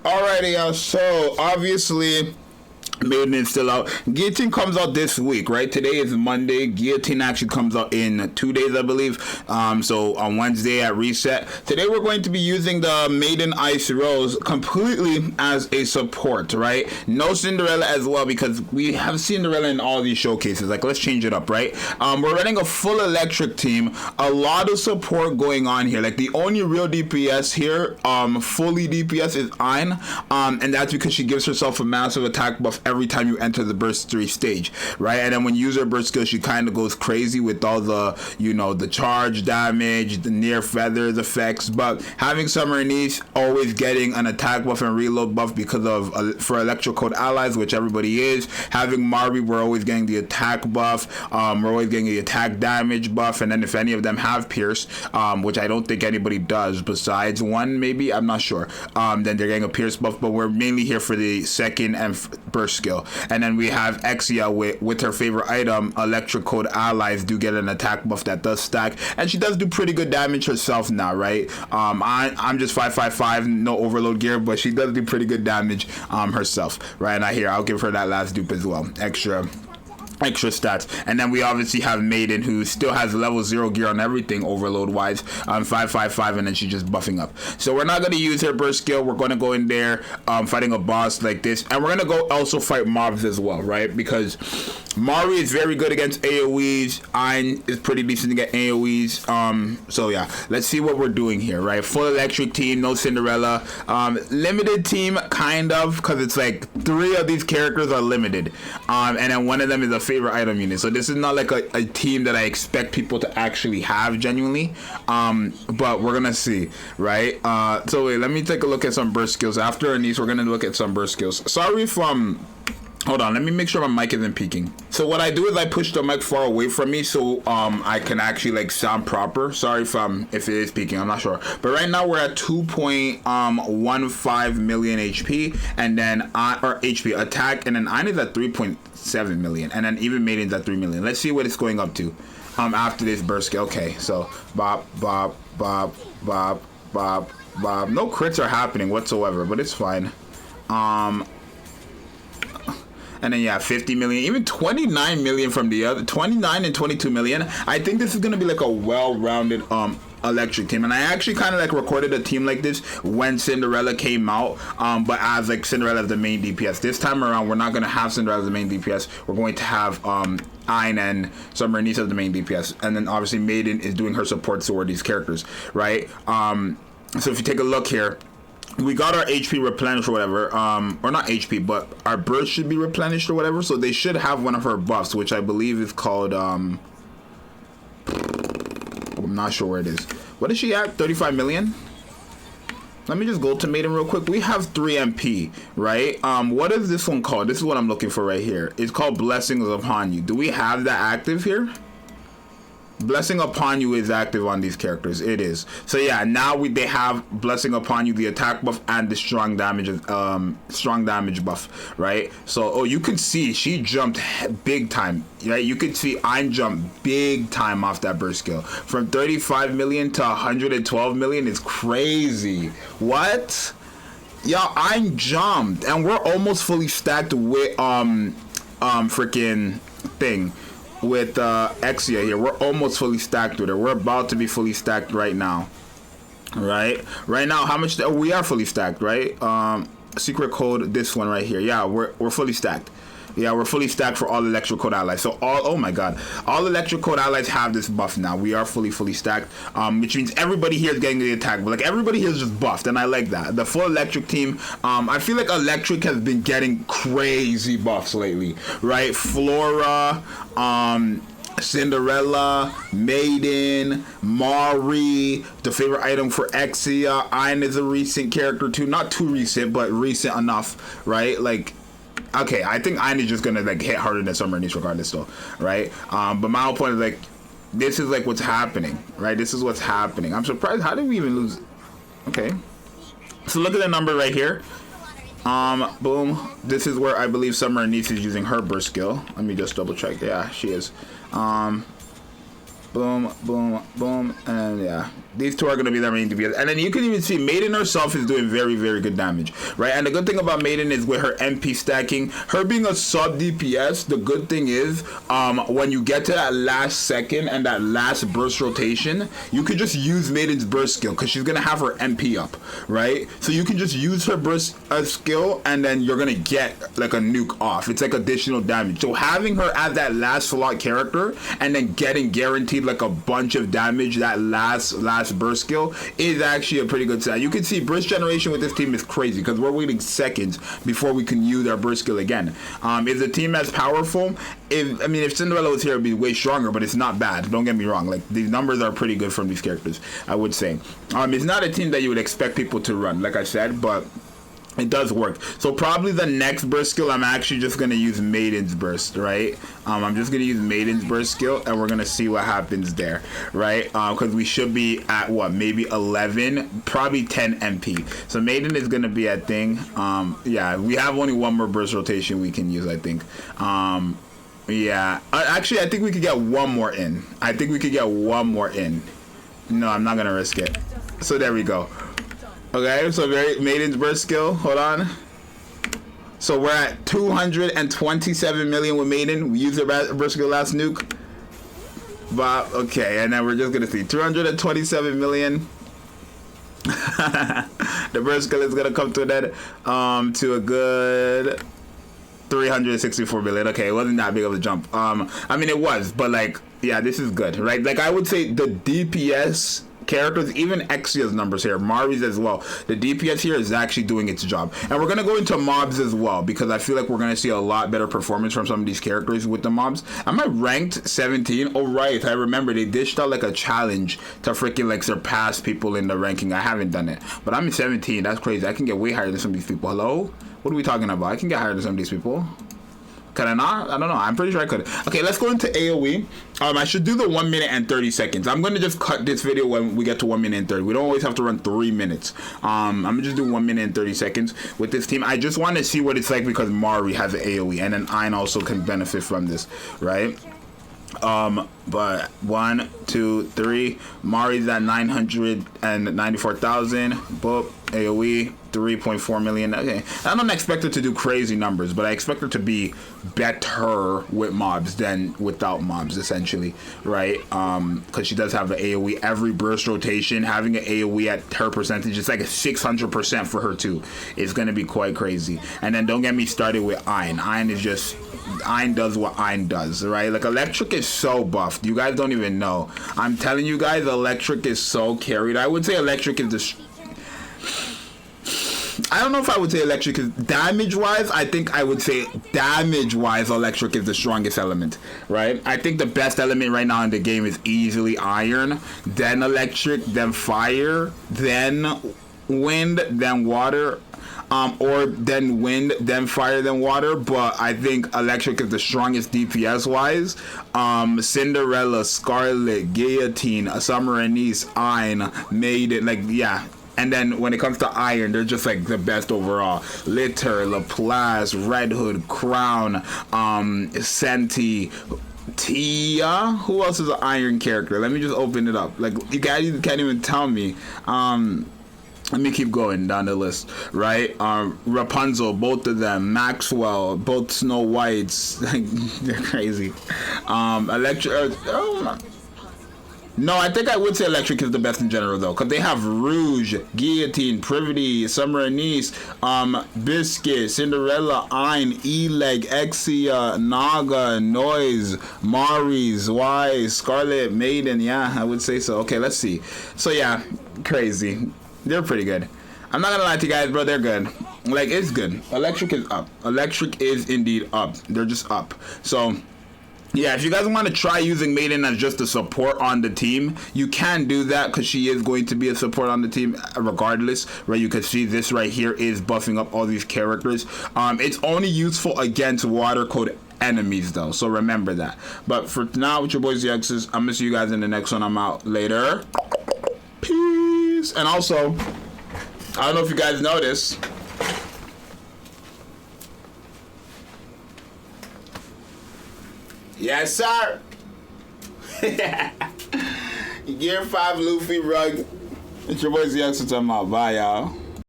Alrighty, so obviously Maiden is still out. Guillotine comes out this week, right? Today is Monday. Guillotine actually comes out in 2 days, I believe. So on Wednesday at Reset. Today we're going to be using the Maiden Ice Rose completely as a support, right? No Cinderella as well, because we have Cinderella in all these showcases. Like, let's change it up, right? We're running a full electric team. A lot of support going on here. Like, the only real DPS here, fully DPS, is Ein. And that's because she gives herself a massive attack buff every time you enter the burst 3 stage, right? And then when you use her burst skill, she kind of goes crazy with all the, you know, the charge damage, the near feathers effects. But having Summer Niece always getting an attack buff and reload buff because of for electro code allies, which everybody is. Having Marby, we're always getting the attack buff. We're always getting the attack damage buff. And then if any of them have Pierce, which I don't think anybody does besides one, maybe, I'm not sure, then they're getting a Pierce buff. But we're mainly here for the second and burst skill. And then we have YEA with her favorite item, electric code allies do get an attack buff that does stack, and she does do pretty good damage herself now, right? I'm just 555, no overload gear, but she does do pretty good damage herself, right? And I'll give her that last dupe as well, extra stats. And then we obviously have Maiden, who still has level 0 gear on everything overload wise, 555, and then she's just buffing up. So we're not going to use her burst skill. We're going to go in there fighting a boss like this, and we're going to go also fight mobs as well, right? Because Mari is very good against AoEs. Ein is pretty decent to get AoEs. So yeah, let's see what we're doing here, right? Full electric team, no Cinderella. Limited team, kind of, because it's like 3 of these characters are limited, and then one of them is a favorite item unit. So this is not like a team that I expect people to actually have genuinely, but we're gonna see, right? So wait, let me take a look at some burst skills. After Anise, we're gonna look at some burst skills. Sorry if hold on, let me make sure my mic isn't peaking. So what I do is I push the mic far away from me so I can actually like sound proper. Sorry if it is peaking, I'm not sure. But right now we're at 2.15 million HP, and then or HP attack, and then Ein is at 3.7 million, and then even Maiden's at 3 million. Let's see what it's going up to after this burst skill. Okay, so bop, bop, bop, bop, bop, bop. No crits are happening whatsoever, but it's fine. And then yeah, 50 million, even 29 million from the other, 29 and 22 million. I think this is gonna be like a well-rounded electric team, and I actually kind of like recorded a team like this when Cinderella came out, but as like Cinderella as the main DPS. This time around, we're not gonna have Cinderella as the main DPS. We're going to have Ein and Summer Niece as the main DPS, and then obviously Maiden is doing her support toward these characters, right? So if you take a look here, we got our HP replenished or whatever, or not HP, but our burst should be replenished or whatever, so they should have one of her buffs, which I believe is called, I'm not sure where it is. What is she at? 35 million? Let me just go to Maiden real quick. We have 3 MP, right? What is this one called? This is what I'm looking for right here. It's called Blessings Upon You. Do we have that active here? Blessing Upon You is active on these characters. It is. So yeah, now they have Blessing Upon You, the attack buff, and the strong damage buff, right? So you could see she jumped big time, right? You could see Ein jumped big time off that burst skill. From 35 million to 112 million is crazy. What? Y'all, Ein jumped, and we're almost fully stacked with freaking thing. With YEA here, we're almost fully stacked with her. We're about to be fully stacked right now, right now. How much we are fully stacked, right? Secret code, this one right here. Yeah, we're fully stacked. Yeah, we're fully stacked for all electric code allies. So oh my god, all electric code allies have this buff now. We are fully stacked, which means everybody here is getting the attack, but like everybody here is just buffed, and I like that. The full electric team, I feel like electric has been getting crazy buffs lately, right? Flora, Cinderella, Maiden, Mari, the favorite item for YEA. Ein is a recent character too, not too recent, but recent enough, right? Like, okay, I think Ein is just gonna like hit harder than Summer Niece regardless though, right? But my whole point is like, this is like what's happening, right? This is what's happening. I'm surprised, how did we even lose? Okay, so look at the number right here. Boom, this is where I believe Summer Niece is using her burst skill. Let me just double check. Yeah, she is. Boom, boom, boom, and yeah, These two are going to be their main DPS. And then you can even see Maiden herself is doing very, very good damage, right? And the good thing about Maiden is with her MP stacking, her being a sub DPS, the good thing is when you get to that last second and that last burst rotation, you could just use Maiden's burst skill because she's going to have her MP up, right? So you can just use her burst skill and then you're going to get like a nuke off. It's like additional damage. So having her as that last slot character and then getting guaranteed like a bunch of damage, that last burst skill is actually a pretty good set. You can see burst generation with this team is crazy because we're waiting seconds before we can use our burst skill again. Is the team as powerful? If Cinderella was here, it'd be way stronger, but it's not bad. Don't get me wrong. Like, these numbers are pretty good from these characters, I would say. It's not a team that you would expect people to run, like I said, but it does work. So probably the next burst skill, I'm actually just going to use Maiden's burst, right? I'm just going to use Maiden's burst skill, and we're going to see what happens there, right? Because we should be at, what, maybe 11, probably 10 MP. So Maiden is going to be at thing. Yeah, we have only one more burst rotation we can use, I think. Yeah. Actually, I think we could get one more in. No, I'm not going to risk it. So there we go. Okay, so Maiden's burst skill. Hold on. So we're at 227 million with Maiden. We used her burst skill last nuke. But okay, and then we're just gonna see 227 million. The burst skill is gonna come to an end. To a good 364 million. Okay, it wasn't that big of a jump. It was, but like, yeah, this is good, right? Like, I would say the DPS characters, even Exia's numbers here, Mari's as well, the DPS here is actually doing its job. And we're going to go into mobs as well, because I feel like we're going to see a lot better performance from some of these characters with the mobs. Am I ranked 17? Oh, right, I remember they dished out like a challenge to freaking like surpass people in the ranking. I haven't done it, but I'm in 17. That's crazy. I can get way higher than some of these people. Hello? What are we talking about? I can get higher than some of these people. Can I not? I don't know. I'm pretty sure I could. Okay, let's go into AoE. I should do the 1 minute and 30 seconds. I'm going to just cut this video when we get to 1 minute and 30. We don't always have to run 3 minutes. I'm going to just do 1 minute and 30 seconds with this team. I just want to see what it's like because Mari has an AoE and then Ein also can benefit from this, right? But 1, 2, 3. Mari's at 994,000. Boop. AoE 3.4 million. Okay, I don't expect her to do crazy numbers, but I expect her to be better with mobs than without mobs, essentially, right? Because she does have an AoE every burst rotation. Having an AoE at her percentage, it's like a 600% for her too. It's gonna be quite crazy. And then don't get me started with Ein. Ein does what Ein does, right? Like, Electric is so buffed. You guys don't even know. I'm telling you guys, Electric is so carried. I would say Electric is the I don't know if I would say Electric is damage-wise. I think I would say damage-wise, Electric is the strongest element, right? I think the best element right now in the game is easily Iron, then Electric, then Fire, then Wind, then Water, or then Wind, then Fire, then Water. But I think Electric is the strongest DPS-wise. Cinderella, Scarlet, Guillotine, Summer Anise, Ein, Maiden, like, yeah. And then when it comes to Iron, they're just like the best overall. Litter, Laplace, Red Hood, Crown, Senti, Tia. Who else is an Iron character? Let me just open it up. Like, you can't even tell me. Let me keep going down the list, right? Rapunzel, both of them. Maxwell, both Snow Whites. They're crazy. Electric. No, I think I would say Electric is the best in general, though, because they have Rouge, Guillotine, Privity, Summer Anise, Biscuit, Cinderella, Ein, E-Leg, Exia, Naga, Noise, Mari's, Y, Scarlet, Maiden. Yeah, I would say so. Okay, let's see. So, yeah, crazy. They're pretty good. I'm not going to lie to you guys, bro. They're good. Like, it's good. Electric is up. Electric is indeed up. They're just up. So, yeah, if you guys want to try using Maiden as just a support on the team, you can do that because she is going to be a support on the team regardless, right? You can see this right here is buffing up all these characters. It's only useful against water code enemies, though, so remember that. But for now, with your boy Zxous, I'm going to see you guys in the next one. I'm out later. Peace. And also, I don't know if you guys know this. Yes, sir. Gear 5 Luffy rug. It's your boy Zxous. I'm out. Bye, y'all.